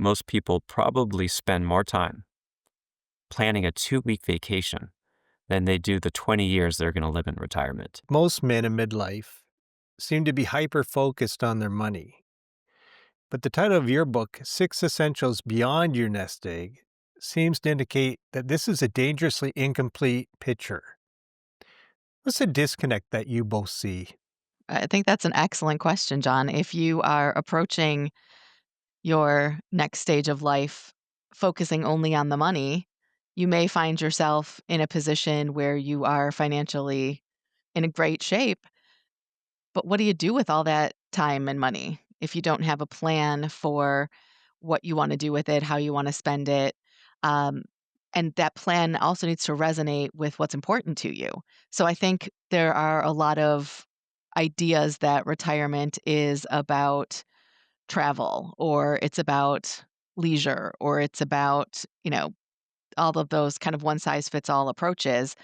most people probably spend more time planning a 2-week vacation than they do the 20 years they're going to live in retirement. Most men in midlife seem to be hyper-focused on their money. But the title of your book, Six Essentials Beyond Your Nest Egg, seems to indicate that this is a dangerously incomplete picture. What's the disconnect that you both see? I think that's an excellent question, John. If you are approaching your next stage of life focusing only on the money, you may find yourself in a position where you are financially in a great shape. But what do you do with all that time and money if you don't have a plan for what you want to do with it, how you want to spend it? Um, and that plan also needs to resonate with what's important to you. So I think there are a lot of ideas that retirement is about travel, or it's about leisure, or it's about, all of those kind of one size fits all approaches.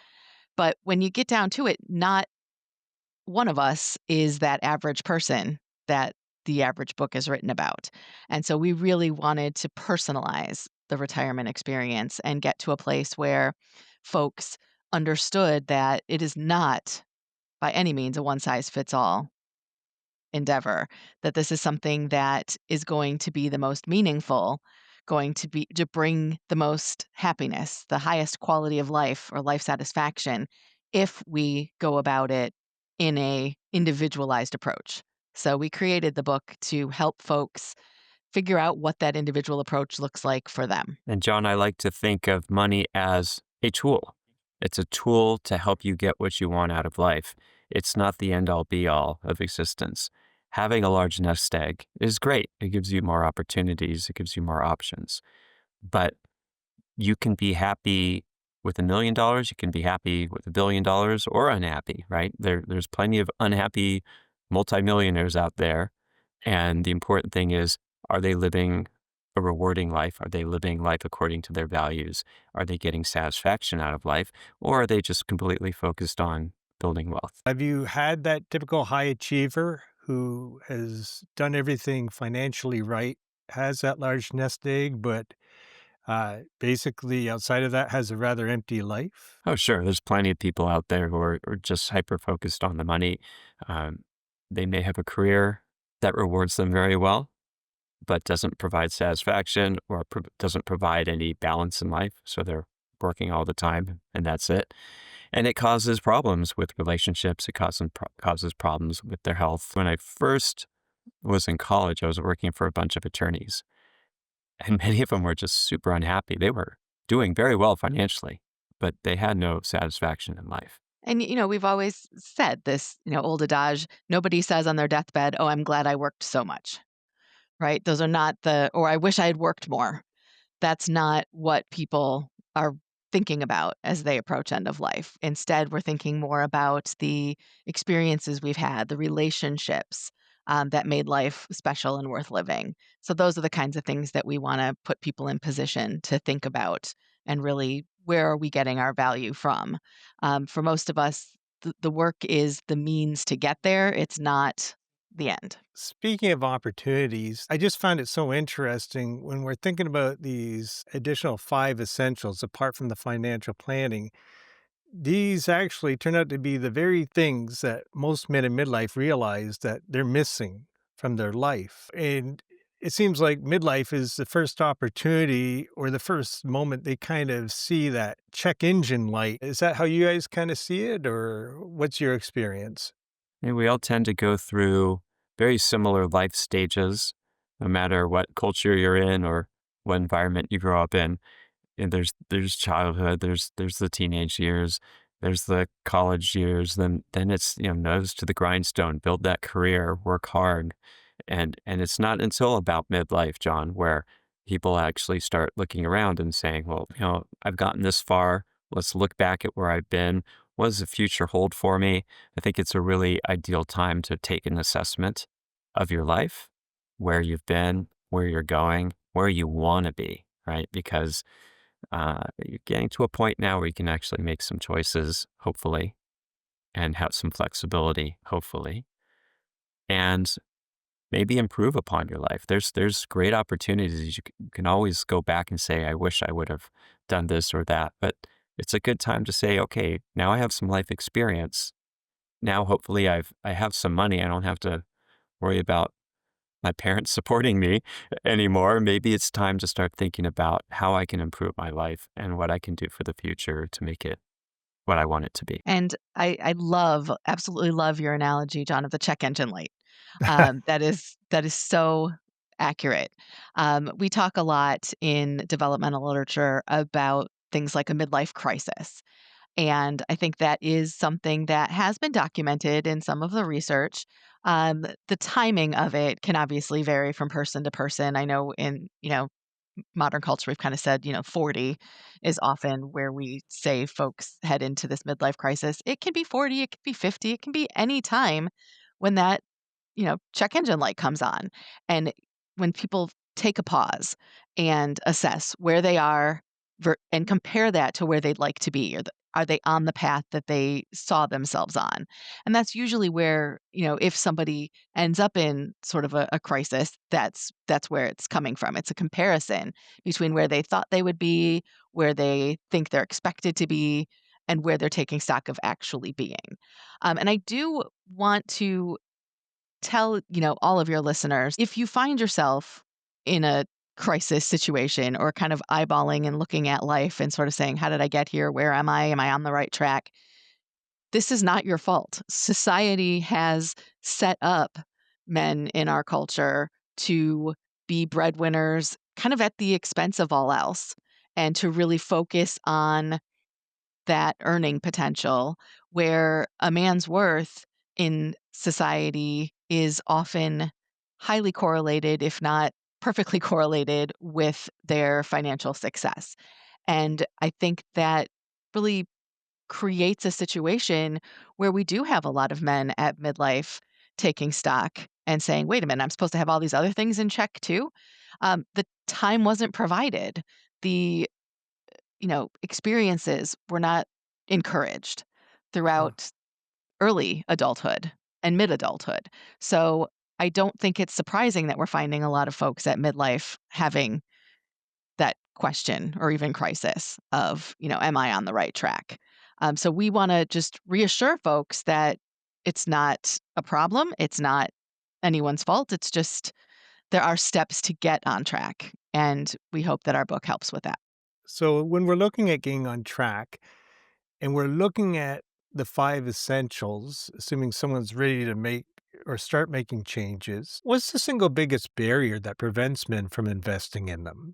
But when you get down to it, not one of us is that average person that the average book is written about. And so we really wanted to personalize the retirement experience and get to a place where folks understood that it is not by any means a one size fits all endeavor, that this is something that is going to be the most meaningful, going to bring the most happiness, the highest quality of life or life satisfaction if we go about it in a individualized approach. So we created the book to help folks figure out what that individual approach looks like for them. And John, I like to think of money as a tool. It's a tool to help you get what you want out of life. It's not the end-all be-all of existence. Having a large nest egg is great. It gives you more opportunities. It gives you more options. But you can be happy with $1 million. You can be happy with $1 billion or unhappy, right? There's plenty of unhappy multimillionaires out there. And the important thing is, are they living a rewarding life? Are they living life according to their values? Are they getting satisfaction out of life? Or are they just completely focused on building wealth? Have you had that typical high achiever who has done everything financially right, has that large nest egg, but basically outside of that has a rather empty life? Oh, sure. There's plenty of people out there who are just hyper focused on the money. Um, they may have a career that rewards them very well, but doesn't provide satisfaction or doesn't provide any balance in life. So they're working all the time and that's it. And it causes problems with relationships. It causes problems with their health. When I first was in college, I was working for a bunch of attorneys, and many of them were just super unhappy. They were doing very well financially, but they had no satisfaction in life. And, we've always said this, old adage, nobody says on their deathbed, oh, I'm glad I worked so much, right? Those are not or I wish I had worked more. That's not what people are thinking about as they approach end of life. Instead, we're thinking more about the experiences we've had, the relationships that made life special and worth living. So those are the kinds of things that we want to put people in position to think about and really where are we getting our value from? For most of us, the work is the means to get there. It's not the end. Speaking of opportunities, I just found it so interesting when we're thinking about these additional 5 essentials apart from the financial planning. These actually turn out to be the very things that most men in midlife realize that they're missing from their life. And it seems like midlife is the first opportunity or the first moment they kind of see that check engine light. Is that how you guys kind of see it, or what's your experience? And we all tend to go through very similar life stages, no matter what culture you're in or what environment you grow up in. And there's childhood, there's the teenage years, there's the college years, then it's, nose to the grindstone, build that career, work hard. And it's not until about midlife, John, where people actually start looking around and saying, well, I've gotten this far. Let's look back at where I've been. What does the future hold for me? I think it's a really ideal time to take an assessment of your life, where you've been, where you're going, where you want to be, right? Because you're getting to a point now where you can actually make some choices, hopefully, and have some flexibility, hopefully. And maybe improve upon your life. There's great opportunities. You can always go back and say, I wish I would have done this or that. But it's a good time to say, okay, now I have some life experience. Now hopefully I have some money. I don't have to worry about my parents supporting me anymore. Maybe it's time to start thinking about how I can improve my life and what I can do for the future to make it what I want it to be. And I love, absolutely love your analogy, John, of the check engine light. That is so accurate. We talk a lot in developmental literature about things like a midlife crisis. And I think that is something that has been documented in some of the research. The timing of it can obviously vary from person to person. I know in, modern culture, we've kind of said, 40 is often where we say folks head into this midlife crisis. It can be 40, it can be 50, it can be any time when that, check engine light comes on. And when people take a pause and assess where they are and compare that to where they'd like to be, or are they on the path that they saw themselves on? And that's usually where, if somebody ends up in sort of a crisis, that's where it's coming from. It's a comparison between where they thought they would be, where they think they're expected to be, and where they're taking stock of actually being. And I do want to tell, all of your listeners, if you find yourself in a crisis situation or kind of eyeballing and looking at life and sort of saying, how did I get here? Where am I? Am I on the right track? This is not your fault. Society has set up men in our culture to be breadwinners kind of at the expense of all else and to really focus on that earning potential where a man's worth in society is often highly correlated, if not perfectly correlated, with their financial success. And I think that really creates a situation where we do have a lot of men at midlife taking stock and saying, wait a minute, I'm supposed to have all these other things in check too. The time wasn't provided. The experiences were not encouraged Huh. throughout early adulthood and mid adulthood. So I don't think it's surprising that we're finding a lot of folks at midlife having that question or even crisis of, am I on the right track? So we want to just reassure folks that it's not a problem. It's not anyone's fault. It's just there are steps to get on track. And we hope that our book helps with that. So when we're looking at getting on track and we're looking at the 5 essentials, assuming someone's ready to make or start making changes, what's the single biggest barrier that prevents men from investing in them?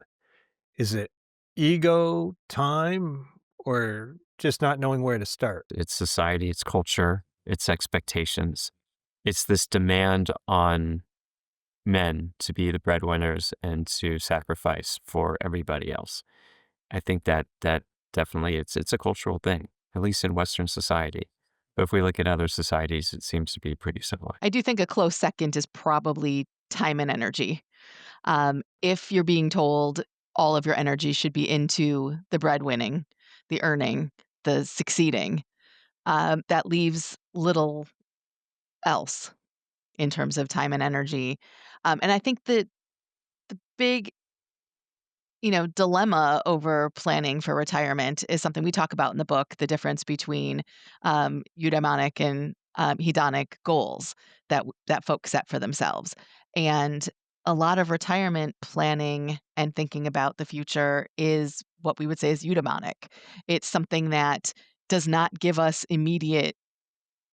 Is it ego, time, or just not knowing where to start? It's society, it's culture, it's expectations. It's this demand on men to be the breadwinners and to sacrifice for everybody else. I think that definitely it's a cultural thing, at least in Western society. But if we look at other societies, it seems to be pretty similar. I do think a close second is probably time and energy. If you're being told all of your energy should be into the breadwinning, the earning, the succeeding, that leaves little else in terms of time and energy. And I think that the big, dilemma over planning for retirement is something we talk about in the book, the difference between eudaimonic and hedonic goals that folks set for themselves. And a lot of retirement planning and thinking about the future is what we would say is eudaimonic. It's something that does not give us immediate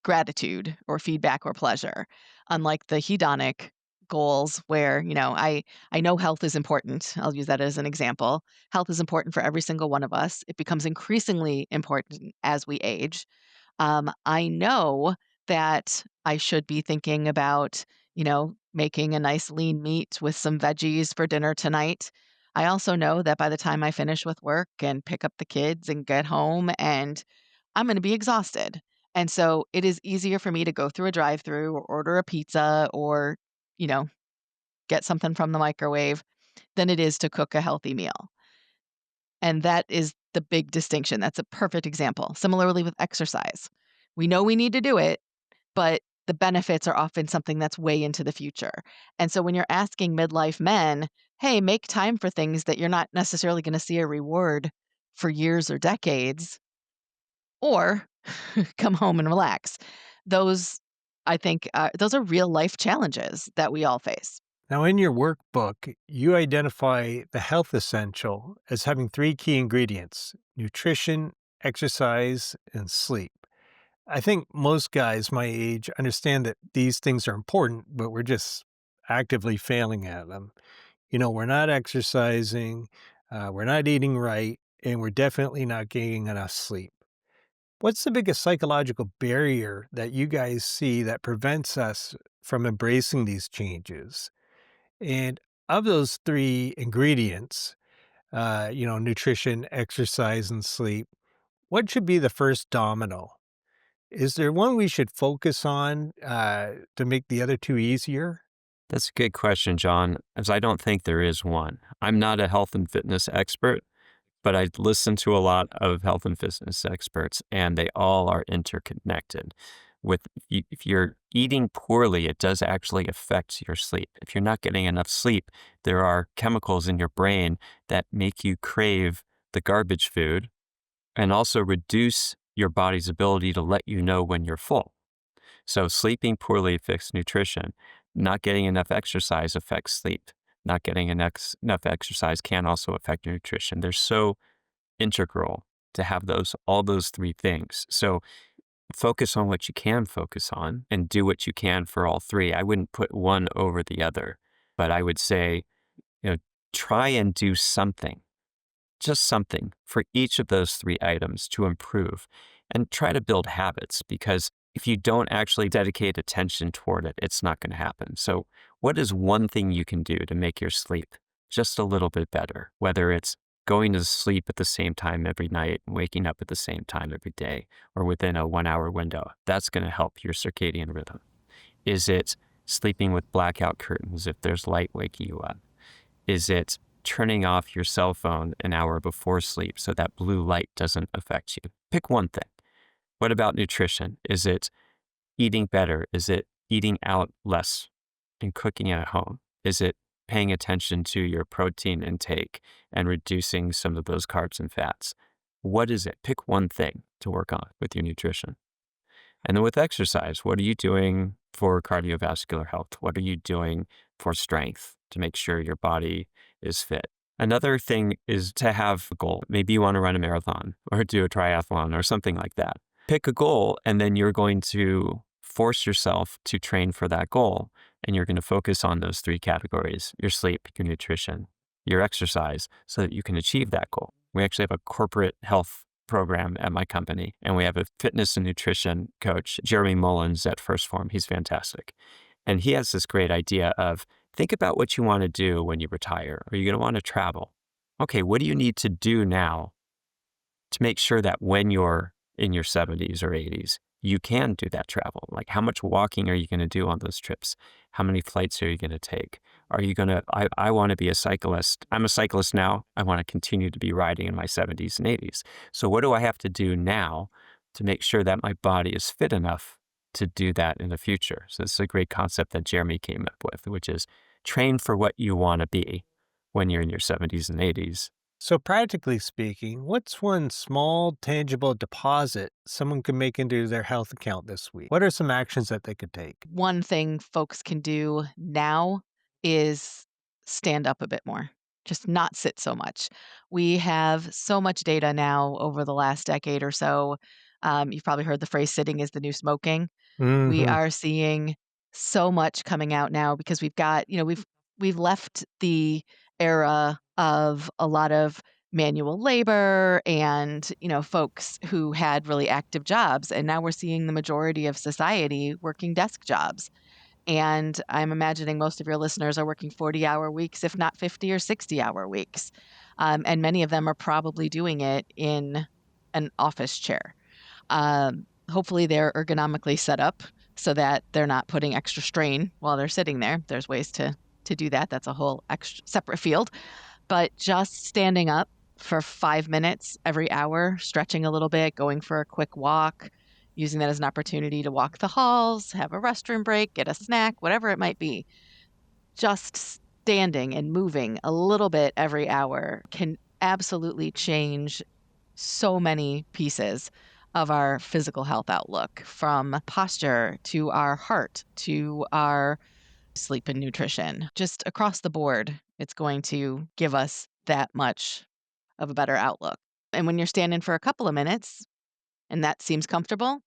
gratitude or feedback or pleasure, unlike the hedonic goals where, I know health is important. I'll use that as an example. Health is important for every single one of us. It becomes increasingly important as we age. I know that I should be thinking about, making a nice lean meat with some veggies for dinner tonight. I also know that by the time I finish with work and pick up the kids and get home and I'm going to be exhausted. And so it is easier for me to go through a drive-through or order a pizza or, you know, get something from the microwave than it is to cook a healthy meal. And that is the big distinction. That's a perfect example. Similarly with exercise. We know we need to do it, but the benefits are often something that's way into the future. And so when you're asking midlife men, hey, make time for things that you're not necessarily going to see a reward for years or decades, or come home and relax. Those, I think, those are real life challenges that we all face. Now, in your workbook, you identify the health essential as having three key ingredients: nutrition, exercise, and sleep. I think most guys my age understand that these things are important, but we're just actively failing at them. We're not exercising, we're not eating right, and we're definitely not getting enough sleep. What's the biggest psychological barrier that you guys see that prevents us from embracing these changes? And of those three ingredients, nutrition, exercise, and sleep, what should be the first domino? Is there one we should focus on to make the other two easier? That's a good question, John, as I don't think there is one. I'm not a health and fitness expert, but I listen to a lot of health and fitness experts, and they all are interconnected. If you're eating poorly, it does actually affect your sleep. If you're not getting enough sleep, there are chemicals in your brain that make you crave the garbage food and also reduce your body's ability to let you know when you're full. So sleeping poorly affects nutrition. Not getting enough exercise affects sleep. Not getting enough exercise can also affect your nutrition. They're so integral to have all those three things. So focus on what you can focus on and do what you can for all three. I wouldn't put one over the other, but I would say, you know, try and do something, just something for each of those three items to improve, and try to build habits, because if you don't actually dedicate attention toward it, it's not going to happen. So what is one thing you can do to make your sleep just a little bit better? Whether it's going to sleep at the same time every night, waking up at the same time every day, or within a 1 hour window, that's going to help your circadian rhythm. Is it sleeping with blackout curtains if there's light waking you up? Is it turning off your cell phone an hour before sleep so that blue light doesn't affect you? Pick one thing. What about nutrition? Is it eating better? Is it eating out less and cooking at home? Is it paying attention to your protein intake and reducing some of those carbs and fats? What is it? Pick one thing to work on with your nutrition. And then with exercise, what are you doing for cardiovascular health? What are you doing for strength to make sure your body is fit? Another thing is to have a goal. Maybe you want to run a marathon or do a triathlon or something like that. Pick a goal, and then you're going to force yourself to train for that goal. And you're going to focus on those three categories: your sleep, your nutrition, your exercise, so that you can achieve that goal. We actually have a corporate health program at my company, and we have a fitness and nutrition coach, Jeremy Mullins at First Form. He's fantastic. And he has this great idea of, think about what you want to do when you retire. Are you going to want to travel? Okay, what do you need to do now to make sure that when you're in your 70s or 80s, you can do that travel? Like, how much walking are you going to do on those trips? How many flights are you going to take? Are you going to, I want to be a cyclist. I'm a cyclist now. I want to continue to be riding in my 70s and 80s. So what do I have to do now to make sure that my body is fit enough to do that in the future? So this is a great concept that Jeremy came up with, which is train for what you want to be when you're in your 70s and 80s. So, practically speaking, what's one small, tangible deposit someone can make into their health account this week? What are some actions that they could take? One thing folks can do now is stand up a bit more, just not sit so much. We have so much data now over the last decade or so. You've probably heard the phrase sitting is the new smoking. We Hmm. are seeing so much coming out now because we've got, we've left the era of a lot of manual labor and, folks who had really active jobs, and now we're seeing the majority of society working desk jobs. And I'm imagining most of your listeners are working 40-hour weeks, if not 50 or 60-hour weeks. And many of them are probably doing it in an office chair. Hopefully they're ergonomically set up so that they're not putting extra strain while they're sitting there. There's ways to do that. That's a whole extra separate field. But just standing up for 5 minutes every hour, stretching a little bit, going for a quick walk, using that as an opportunity to walk the halls, have a restroom break, get a snack, whatever it might be. Just standing and moving a little bit every hour can absolutely change so many pieces of our physical health outlook, from posture to our heart to our sleep and nutrition. Just across the board, it's going to give us that much of a better outlook. And when you're standing for a couple of minutes and that seems comfortable,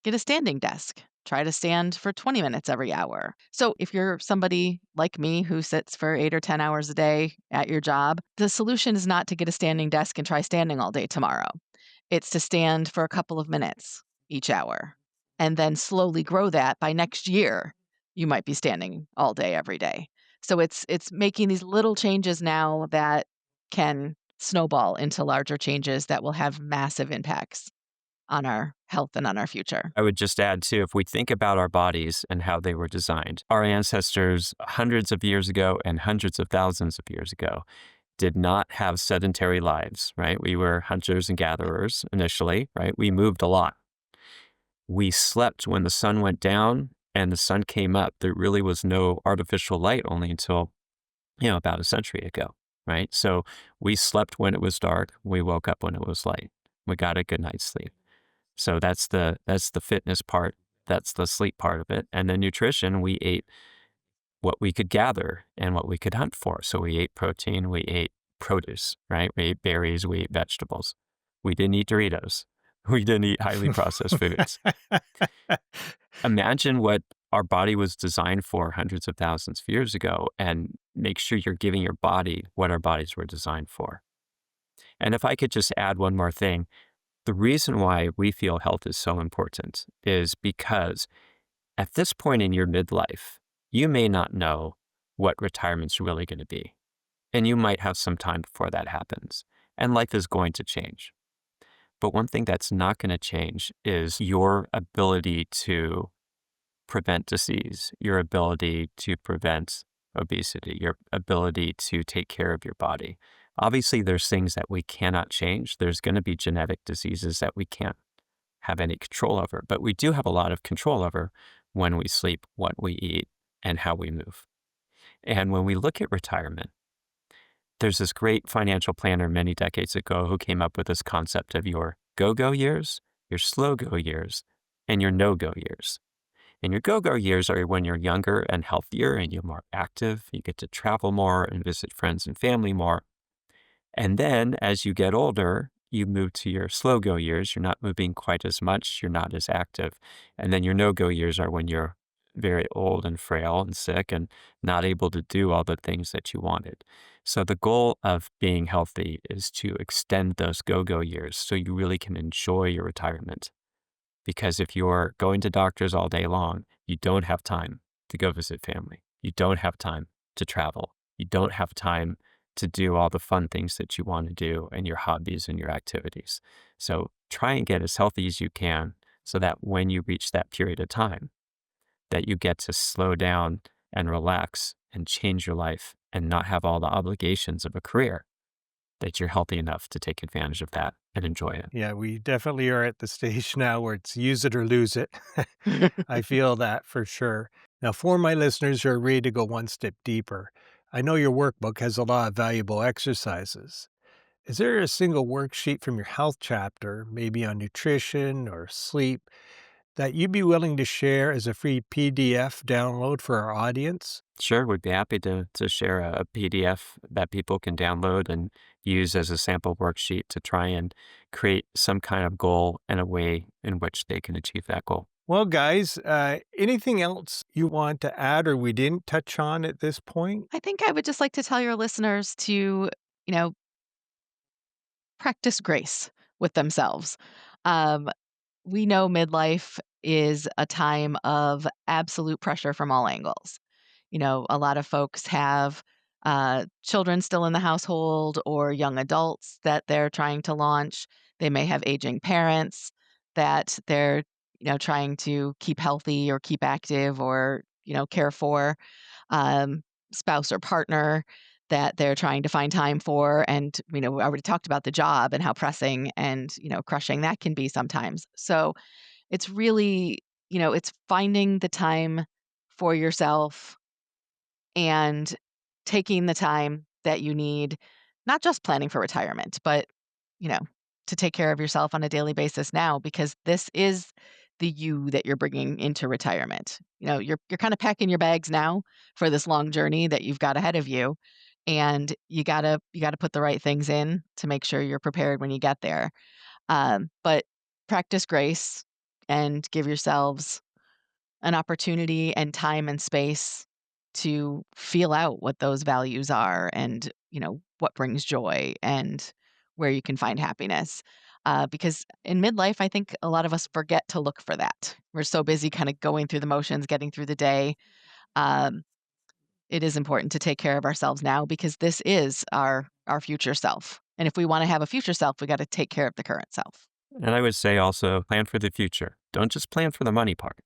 get a standing desk. Try to stand for 20 minutes every hour. So, if you're somebody like me who sits for 8 or 10 hours a day at your job, the solution is not to get a standing desk and try standing all day tomorrow. It's to stand for a couple of minutes each hour and then slowly grow that. By next year, you might be standing all day every day. So it's making these little changes now that can snowball into larger changes that will have massive impacts on our health and on our future. I would just add too, if we think about our bodies and how they were designed, our ancestors hundreds of years ago and hundreds of thousands of years ago did not have sedentary lives, right? We were hunters and gatherers initially, right? We moved a lot. We slept when the sun went down and the sun came up. There really was no artificial light only until, about a century ago, right? So we slept when it was dark. We woke up when it was light. We got a good night's sleep. So that's the fitness part. That's the sleep part of it. And then nutrition, we ate what we could gather and what we could hunt for. So we ate protein, we ate produce, right? We ate berries, we ate vegetables. We didn't eat Doritos. We didn't eat highly processed foods. Imagine what our body was designed for hundreds of thousands of years ago, and make sure you're giving your body what our bodies were designed for. And if I could just add one more thing, the reason why we feel health is so important is because at this point in your midlife, you may not know what retirement's really going to be. And you might have some time before that happens. And life is going to change. But one thing that's not going to change is your ability to prevent disease, your ability to prevent obesity, your ability to take care of your body. Obviously, there's things that we cannot change. There's going to be genetic diseases that we can't have any control over, but we do have a lot of control over when we sleep, what we eat, and how we move. And when we look at retirement, there's this great financial planner many decades ago who came up with this concept of your go-go years, your slow-go years, and your no-go years. And your go-go years are when you're younger and healthier and you're more active, you get to travel more and visit friends and family more. And then as you get older, you move to your slow-go years. You're not moving quite as much, you're not as active. And then your no-go years are when you're very old and frail and sick and not able to do all the things that you wanted. So the goal of being healthy is to extend those go-go years so you really can enjoy your retirement. Because if you're going to doctors all day long, you don't have time to go visit family. You don't have time to travel. You don't have time to do all the fun things that you want to do and your hobbies and your activities. So try and get as healthy as you can so that when you reach that period of time, that you get to slow down and relax and change your life and not have all the obligations of a career, that you're healthy enough to take advantage of that and enjoy it. Yeah, we definitely are at the stage now where it's use it or lose it. I feel that for sure. Now, for my listeners who are ready to go one step deeper, I know your workbook has a lot of valuable exercises. Is there a single worksheet from your health chapter, maybe on nutrition or sleep, that you'd be willing to share as a free PDF download for our audience? Sure, we'd be happy to share a PDF that people can download and use as a sample worksheet to try and create some kind of goal and a way in which they can achieve that goal. Well, guys, anything else you want to add or we didn't touch on at this point? I think I would just like to tell your listeners to, you know, practice grace with themselves. Um, we know midlife is a time of absolute pressure from all angles. A lot of folks have children still in the household or young adults that they're trying to launch. They may have aging parents that they're, trying to keep healthy or keep active or, care for. Spouse or partner that they're trying to find time for. And, we already talked about the job and how pressing and, crushing that can be sometimes. So It's really, it's finding the time for yourself and taking the time that you need, not just planning for retirement, but, you know, to take care of yourself on a daily basis now, because this is the you that you're bringing into retirement. You're kind of packing your bags now for this long journey that you've got ahead of you, and you gotta put the right things in to make sure you're prepared when you get there. But practice grace and give yourselves an opportunity and time and space to feel out what those values are, and what brings joy and where you can find happiness, because in midlife I think a lot of us forget to look for that. We're so busy kind of going through the motions, getting through the day. um, it is important to take care of ourselves now, because this is our future self, and if we want to have a future self, we got to take care of the current self. And I would say also plan for the future. Don't just plan for the money part.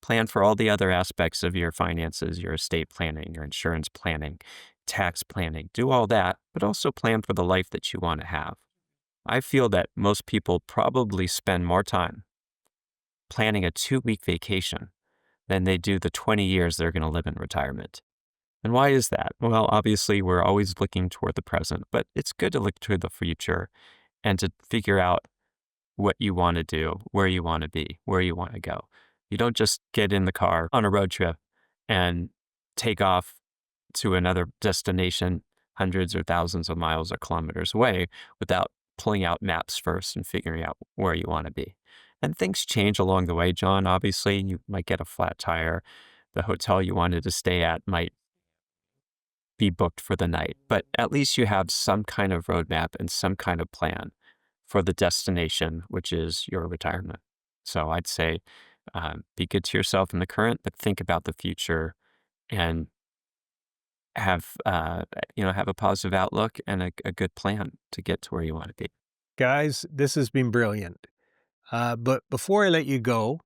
Plan for all the other aspects of your finances, your estate planning, your insurance planning, tax planning. Do all that, but also plan for the life that you want to have. I feel that most people probably spend more time planning a 2-week vacation than they do the 20 years they're going to live in retirement. And why is that? Well, obviously, we're always looking toward the present, but it's good to look toward the future and to figure out what you want to do, where you want to be, where you want to go. You don't just get in the car on a road trip and take off to another destination hundreds or thousands of miles or kilometers away without pulling out maps first and figuring out where you want to be. And things change along the way, John. Obviously, you might get a flat tire. The hotel you wanted to stay at might be booked for the night, but at least you have some kind of roadmap and some kind of plan for the destination, which is your retirement. So I'd say be good to yourself in the current, but think about the future and have a positive outlook and a good plan to get to where you want to be. Guys, this has been brilliant. But before I let you go,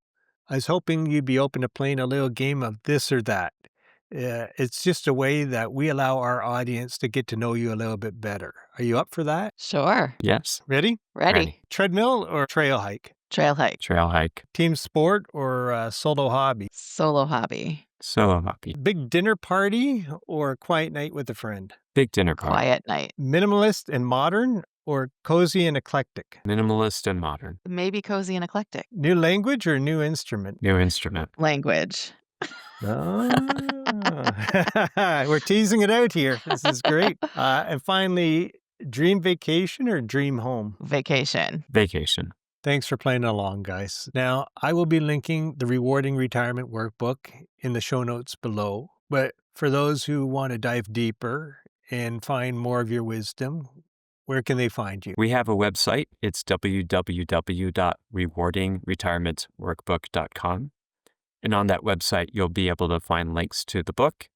I was hoping you'd be open to playing a little game of this or that. It's just a way that we allow our audience to get to know you a little bit better. Are you up for that? Sure. Yes, Ready? Ready. ready. Treadmill or trail hike? Trail hike. Trail hike, Team sport or solo hobby? Solo hobby. solo hobby, Big dinner party or quiet night with a friend? big dinner party, Quiet night. Minimalist and modern or cozy and eclectic? minimalist and modern, Maybe cozy and eclectic. New language or new instrument? new instrument. Language. Ah. We're teasing it out here. This is great. And finally, dream vacation or dream home? Vacation. Vacation. Thanks for playing along, guys. Now, I will be linking the Rewarding Retirement Workbook in the show notes below. But for those who want to dive deeper and find more of your wisdom, where can they find you? We have a website. It's www.rewardingretirementworkbook.com. And on that website, you'll be able to find links to the book,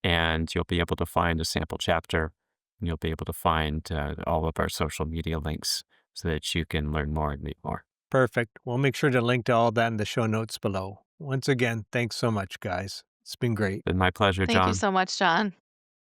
and you'll be able to find a sample chapter, and you'll be able to find all of our social media links so that you can learn more and read more. Perfect. We'll make sure to link to all that in the show notes below. Once again, thanks so much, guys. It's been great. Been my pleasure, Thank John. you so much, John.